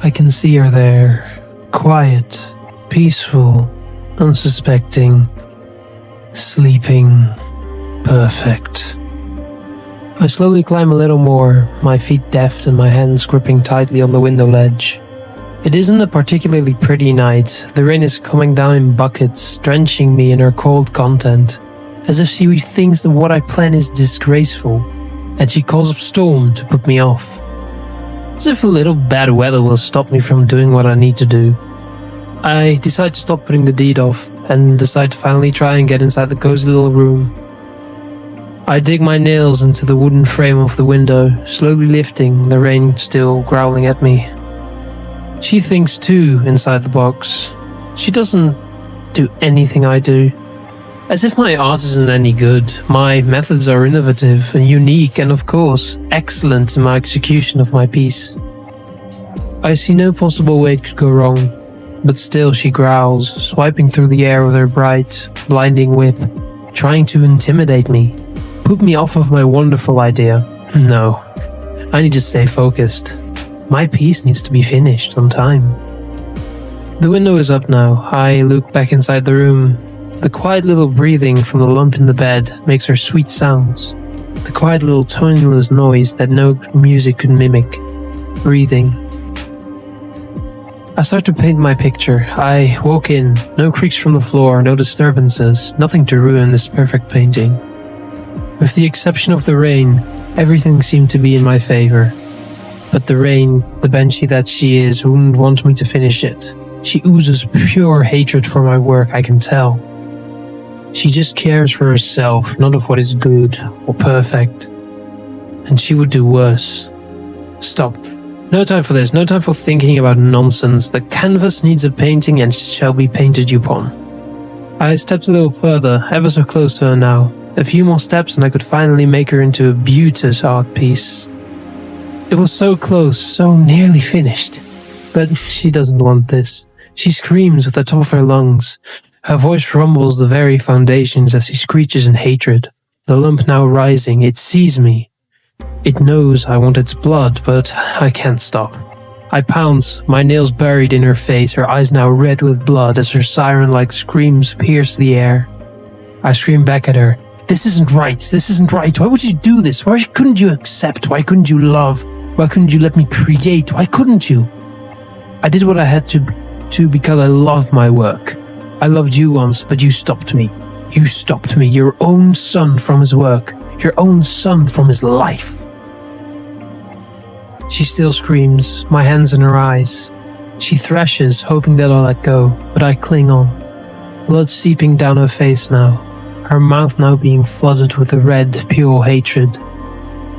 I can see her there, quiet, peaceful, unsuspecting, sleeping, perfect. I slowly climb a little more, my feet deft and my hands gripping tightly on the window ledge. It isn't a particularly pretty night. The rain is coming down in buckets, drenching me in her cold content, as if she thinks that what I plan is disgraceful, and she calls up storm to put me off. As if a little bad weather will stop me from doing what I need to do. I decide to stop putting the deed off, and decide to finally try and get inside the cozy little room. I dig my nails into the wooden frame of the window, slowly lifting, the rain still growling at me. She thinks too inside the box. She doesn't do anything I do. As if my art isn't any good, my methods are innovative and unique and of course, excellent in my execution of my piece. I see no possible way it could go wrong, but still she growls, swiping through the air with her bright, blinding whip, trying to intimidate me, put me off of my wonderful idea. No, I need to stay focused. My piece needs to be finished on time. The window is up now. I look back inside the room. The quiet little breathing from the lump in the bed makes her sweet sounds. The quiet little toneless noise that no music could mimic. Breathing. I start to paint my picture. I walk in. No creaks from the floor, no disturbances, nothing to ruin this perfect painting. With the exception of the rain, everything seemed to be in my favor. But the rain, the banshee that she is, wouldn't want me to finish it. She oozes pure hatred for my work, I can tell. She just cares for herself, not of what is good or perfect. And she would do worse. Stop. No time for this, no time for thinking about nonsense. The canvas needs a painting and shall be painted upon. I stepped a little further, ever so close to her now. A few more steps and I could finally make her into a beauteous art piece. It was so close, so nearly finished. But she doesn't want this. She screams with the top of her lungs. Her voice rumbles the very foundations as she screeches in hatred. The lump now rising, it sees me. It knows I want its blood, but I can't stop. I pounce, my nails buried in her face, her eyes now red with blood as her siren-like screams pierce the air. I scream back at her. This isn't right, this isn't right. Why would you do this? Why couldn't you accept? Why couldn't you love? Why couldn't you let me create? Why couldn't you? I did what I had to because I love my work. I loved you once, but you stopped me. You stopped me, your own son from his work, your own son from his life. She still screams, my hands in her eyes. She thrashes, hoping that I'll let go, but I cling on. Blood seeping down her face now, her mouth now being flooded with the red, pure hatred.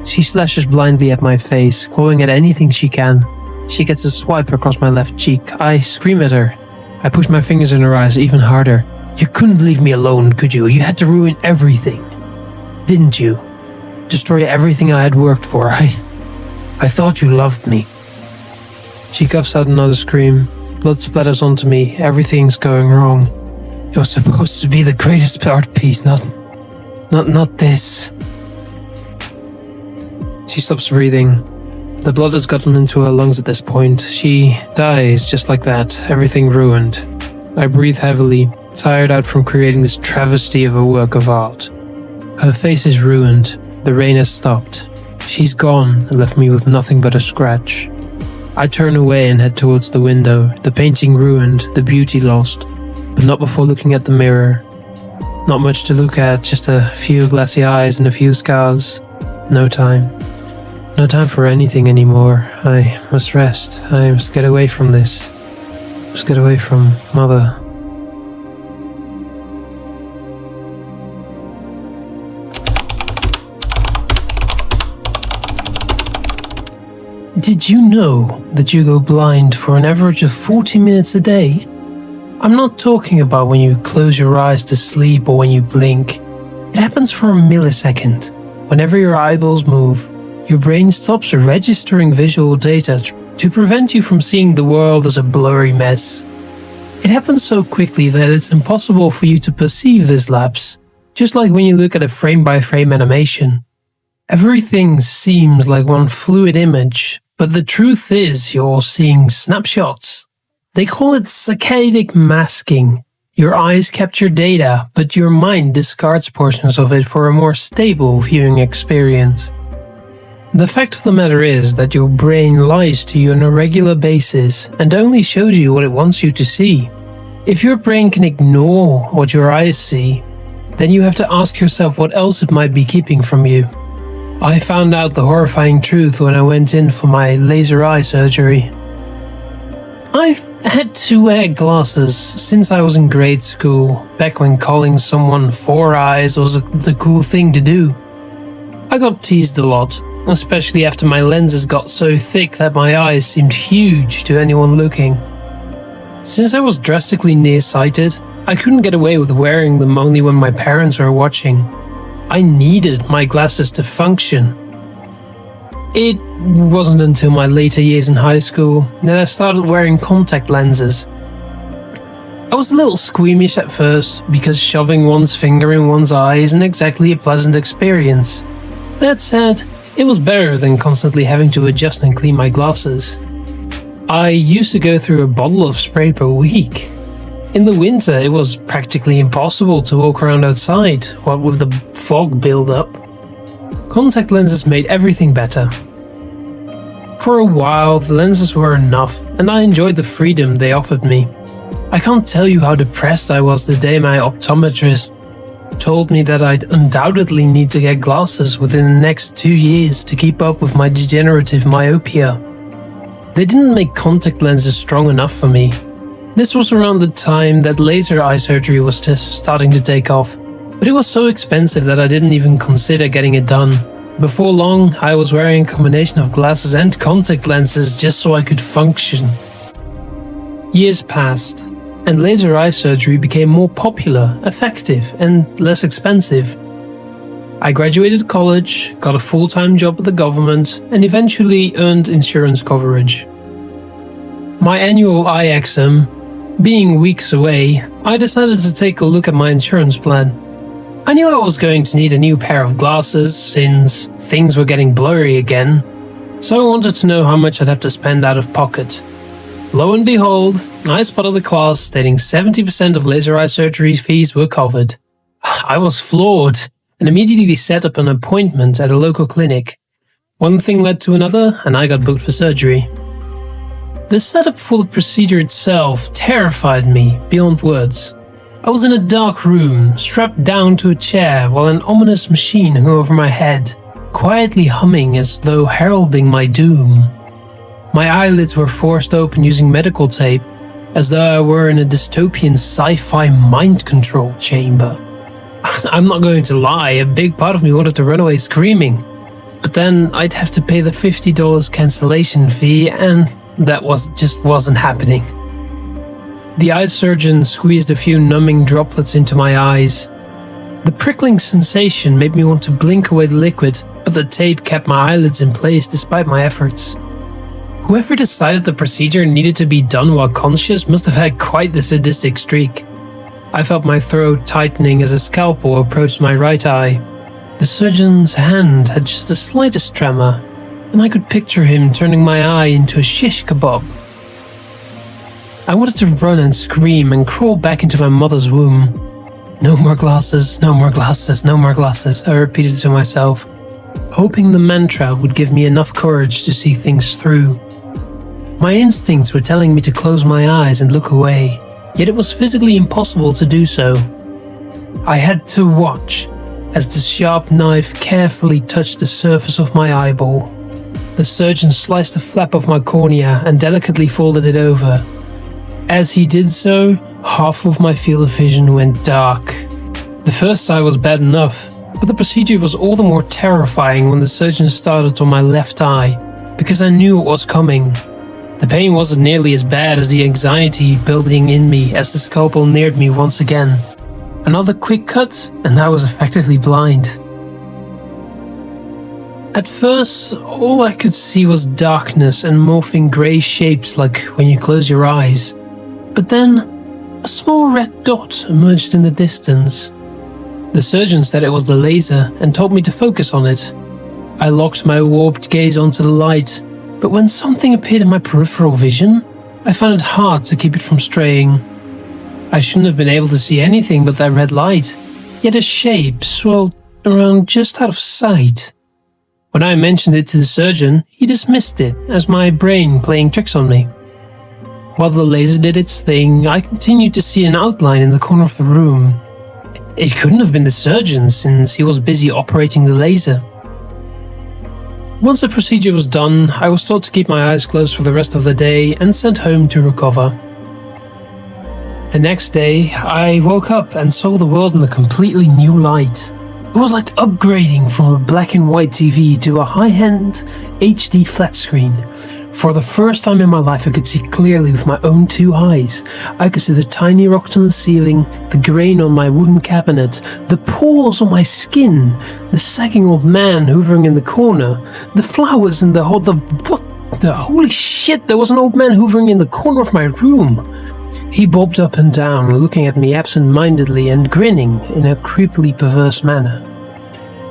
She slashes blindly at my face, clawing at anything she can. She gets a swipe across my left cheek. I scream at her. I push my fingers in her eyes even harder. You couldn't leave me alone, could you? You had to ruin everything. Didn't you? Destroy everything I had worked for. I thought you loved me. She coughs out another scream. Blood splatters onto me. Everything's going wrong. It was supposed to be the greatest art piece, not this. She stops breathing. The blood has gotten into her lungs at this point. She dies just like that, everything ruined. I breathe heavily, tired out from creating this travesty of a work of art. Her face is ruined. The rain has stopped. She's gone and left me with nothing but a scratch. I turn away and head towards the window, the painting ruined, the beauty lost, but not before looking at the mirror. Not much to look at, just a few glassy eyes and a few scars. No time. No time for anything anymore. I must rest. I must get away from this. I must get away from Mother. Did you know that you go blind for an average of 40 minutes a day? I'm not talking about when you close your eyes to sleep or when you blink. It happens for a millisecond. Whenever your eyeballs move, your brain stops registering visual data to prevent you from seeing the world as a blurry mess. It happens so quickly that it's impossible for you to perceive this lapse, just like when you look at a frame-by-frame animation. Everything seems like one fluid image, But the truth is, you're seeing snapshots. They call it saccadic masking. Your eyes capture data, but your mind discards portions of it for a more stable viewing experience. The fact of the matter is that your brain lies to you on a regular basis and only shows you what it wants you to see. If your brain can ignore what your eyes see, then you have to ask yourself what else it might be keeping from you. I found out the horrifying truth when I went in for my laser eye surgery. I've had to wear glasses since I was in grade school, back when calling someone four eyes was the cool thing to do. I got teased a lot, especially after my lenses got so thick that my eyes seemed huge to anyone looking. Since I was drastically nearsighted, I couldn't get away with wearing them only when my parents were watching. I needed my glasses to function. It wasn't until my later years in high school that I started wearing contact lenses. I was a little squeamish at first because shoving one's finger in one's eye isn't exactly a pleasant experience. That said, it was better than constantly having to adjust and clean my glasses. I used to go through a bottle of spray per week. In the winter, it was practically impossible to walk around outside, what with the fog build-up. Contact lenses made everything better. For a while, the lenses were enough, and I enjoyed the freedom they offered me. I can't tell you how depressed I was the day my optometrist told me that I'd undoubtedly need to get glasses within the next 2 years to keep up with my degenerative myopia. They didn't make contact lenses strong enough for me. This was around the time that laser eye surgery was starting to take off, but it was so expensive that I didn't even consider getting it done. Before long, I was wearing a combination of glasses and contact lenses just so I could function. Years passed, and laser eye surgery became more popular, effective, and less expensive. I graduated college, got a full-time job at the government, and eventually earned insurance coverage. My annual eye exam being weeks away, I decided to take a look at my insurance plan. I knew I was going to need a new pair of glasses since things were getting blurry again, so I wanted to know how much I'd have to spend out of pocket. Lo and behold, I spotted a clause stating 70% of laser eye surgery fees were covered. I was floored and immediately set up an appointment at a local clinic. One thing led to another, and I got booked for surgery. The setup for the procedure itself terrified me beyond words. I was in a dark room, strapped down to a chair while an ominous machine hung over my head, quietly humming as though heralding my doom. My eyelids were forced open using medical tape, as though I were in a dystopian sci-fi mind control chamber. I'm not going to lie, a big part of me wanted to run away screaming. But then I'd have to pay the $50 cancellation fee, and that just wasn't happening. The eye surgeon squeezed a few numbing droplets into my eyes. The prickling sensation made me want to blink away the liquid, but the tape kept my eyelids in place despite my efforts. Whoever decided the procedure needed to be done while conscious must have had quite the sadistic streak. I felt my throat tightening as a scalpel approached my right eye. The surgeon's hand had just the slightest tremor, and I could picture him turning my eye into a shish kebab. I wanted to run and scream and crawl back into my mother's womb. No more glasses, no more glasses, no more glasses, I repeated to myself, hoping the mantra would give me enough courage to see things through. My instincts were telling me to close my eyes and look away, yet it was physically impossible to do so. I had to watch as the sharp knife carefully touched the surface of my eyeball. The surgeon sliced a flap of my cornea and delicately folded it over. As he did so, half of my field of vision went dark. The first eye was bad enough, but the procedure was all the more terrifying when the surgeon started on my left eye, because I knew it was coming. The pain wasn't nearly as bad as the anxiety building in me as the scalpel neared me once again. Another quick cut, and I was effectively blind. At first, all I could see was darkness and morphing grey shapes like when you close your eyes. But then, a small red dot emerged in the distance. The surgeon said it was the laser and told me to focus on it. I locked my warped gaze onto the light, but when something appeared in my peripheral vision, I found it hard to keep it from straying. I shouldn't have been able to see anything but that red light, yet a shape swirled around just out of sight. When I mentioned it to the surgeon, he dismissed it as my brain playing tricks on me. While the laser did its thing, I continued to see an outline in the corner of the room. It couldn't have been the surgeon since he was busy operating the laser. Once the procedure was done, I was told to keep my eyes closed for the rest of the day and sent home to recover. The next day, I woke up and saw the world in a completely new light. It was like upgrading from a black and white TV to a high-end HD flat screen. For the first time in my life, I could see clearly with my own two eyes. I could see the tiny rocks on the ceiling, the grain on my wooden cabinet, the pores on my skin, the sagging old man hovering in the corner, the flowers in the hall. Holy shit, there was an old man hovering in the corner of my room. He bobbed up and down, looking at me absent-mindedly and grinning in a creepily perverse manner.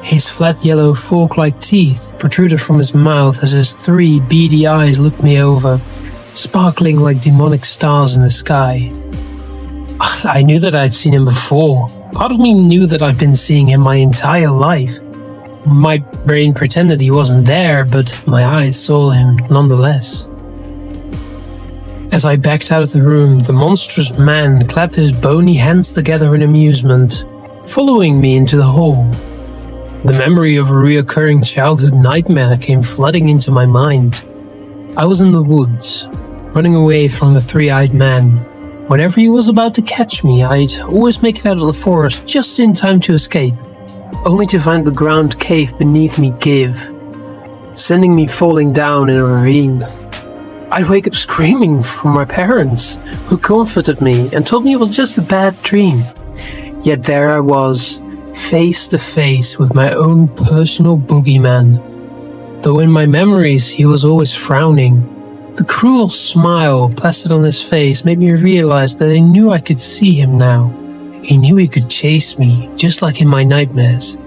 His flat yellow fork-like teeth protruded from his mouth as his 3 beady eyes looked me over, sparkling like demonic stars in the sky. I knew that I'd seen him before. Part of me knew that I'd been seeing him my entire life. My brain pretended he wasn't there, but my eyes saw him nonetheless. As I backed out of the room, the monstrous man clapped his bony hands together in amusement, following me into the hall. The memory of a reoccurring childhood nightmare came flooding into my mind. I was in the woods, running away from the 3-eyed man. Whenever he was about to catch me, I'd always make it out of the forest just in time to escape, only to find the ground cave beneath me give, sending me falling down in a ravine. I'd wake up screaming from my parents, who comforted me and told me it was just a bad dream. Yet there I was, face to face with my own personal boogeyman. Though in my memories he was always frowning, the cruel smile plastered on his face made me realize that I knew I could see him now. He knew he could chase me, just like in my nightmares.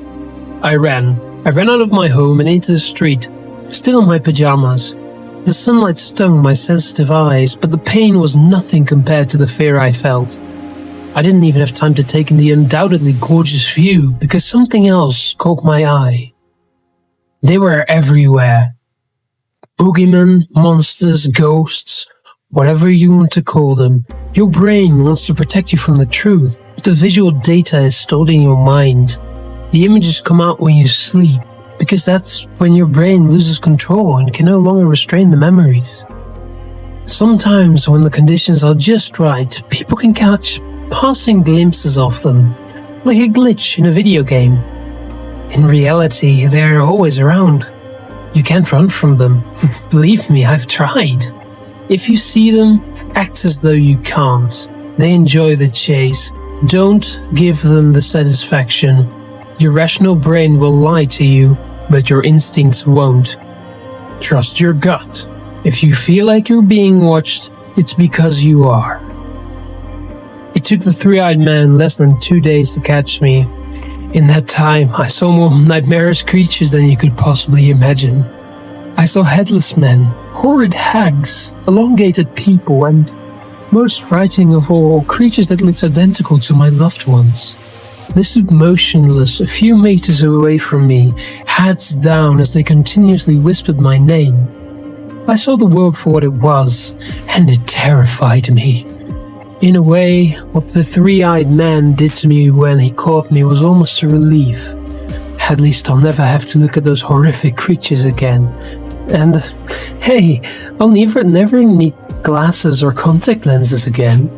I ran out of my home and into the street, still in my pajamas. The sunlight stung my sensitive eyes, but the pain was nothing compared to the fear I felt. I didn't even have time to take in the undoubtedly gorgeous view because something else caught my eye. They were everywhere. Boogeymen, monsters, ghosts, whatever you want to call them. Your brain wants to protect you from the truth, but the visual data is stored in your mind. The images come out when you sleep, because that's when your brain loses control and can no longer restrain the memories. Sometimes when the conditions are just right, people can catch passing glimpses of them, like a glitch in a video game. In reality, they're always around. You can't run from them. Believe me, I've tried. If you see them, act as though you can't. They enjoy the chase. Don't give them the satisfaction. Your rational brain will lie to you, but your instincts won't. Trust your gut. If you feel like you're being watched, it's because you are. It took the 3-eyed man less than 2 days to catch me. In that time, I saw more nightmarish creatures than you could possibly imagine. I saw headless men, horrid hags, elongated people, and, most frightening of all, creatures that looked identical to my loved ones. They stood motionless a few meters away from me, heads down as they continuously whispered my name. I saw the world for what it was, and it terrified me. In a way, what the 3-eyed man did to me when he caught me was almost a relief. At least I'll never have to look at those horrific creatures again. And hey, I'll never need glasses or contact lenses again.